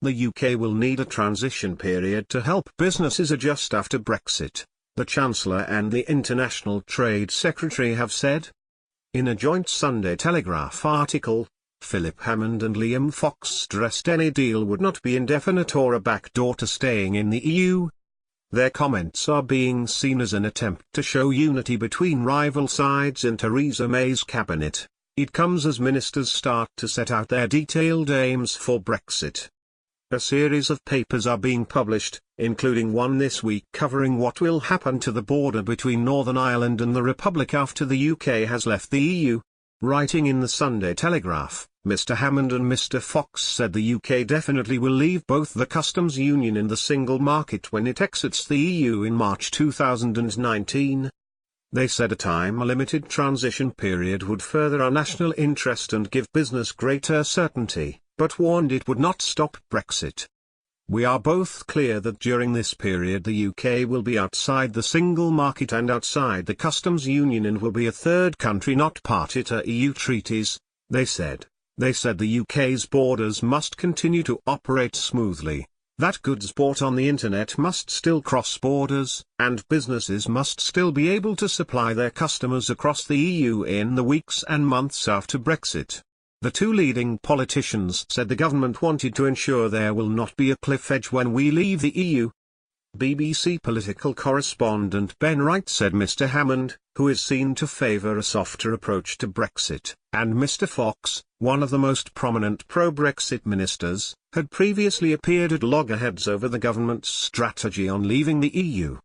The UK will need a transition period to help businesses adjust after Brexit, the Chancellor and the International Trade Secretary have said. In a joint Sunday Telegraph article, Philip Hammond and Liam Fox stressed any deal would not be indefinite or a backdoor to staying in the EU. Their comments are being seen as an attempt to show unity between rival sides in Theresa May's cabinet. It comes as ministers start to set out their detailed aims for Brexit. A series of papers are being published, including one this week covering what will happen to the border between Northern Ireland and the Republic after the UK has left the EU. Writing in the Sunday Telegraph, Mr Hammond and Mr Fox said the UK definitely will leave both the customs union and the single market when it exits the EU in March 2019. They said a time-limited transition period would further our national interest and give business greater certainty, but warned it would not stop Brexit. We are both clear that during this period the UK will be outside the single market and outside the customs union and will be a third country not party to EU treaties, they said. They said the UK's borders must continue to operate smoothly, that goods bought on the internet must still cross borders, and businesses must still be able to supply their customers across the EU in the weeks and months after Brexit. The two leading politicians said the government wanted to ensure there will not be a cliff edge when we leave the EU. BBC political correspondent Ben Wright said Mr Hammond, who is seen to favour a softer approach to Brexit, and Mr Fox, one of the most prominent pro-Brexit ministers, had previously appeared at loggerheads over the government's strategy on leaving the EU.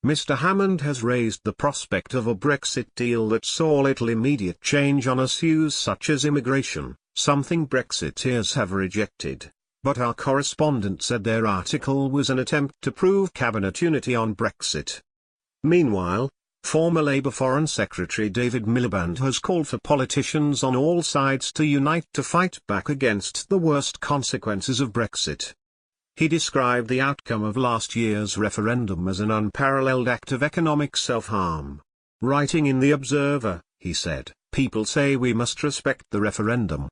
Mr Hammond has raised the prospect of a Brexit deal that saw little immediate change on issues such as immigration, something Brexiteers have rejected, but our correspondent said their article was an attempt to prove cabinet unity on Brexit. Meanwhile, former Labour Foreign Secretary David Miliband has called for politicians on all sides to unite to fight back against the worst consequences of Brexit. He described the outcome of last year's referendum as an unparalleled act of economic self-harm. Writing in The Observer, he said, "People say we must respect the referendum.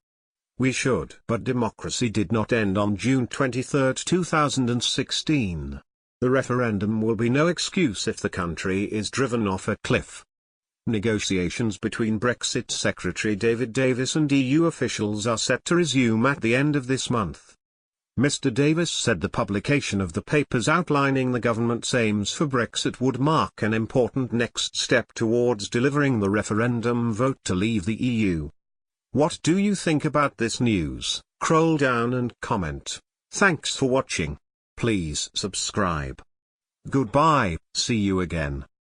We should. But democracy did not end on June 23, 2016. The referendum will be no excuse if the country is driven off a cliff." Negotiations between Brexit Secretary David Davis and EU officials are set to resume at the end of this month. Mr Davis said the publication of the papers outlining the government's aims for Brexit would mark an important next step towards delivering the referendum vote to leave the EU. What do you think about this news? Scroll down and comment. Thanks for watching. Please subscribe. Goodbye, see you again.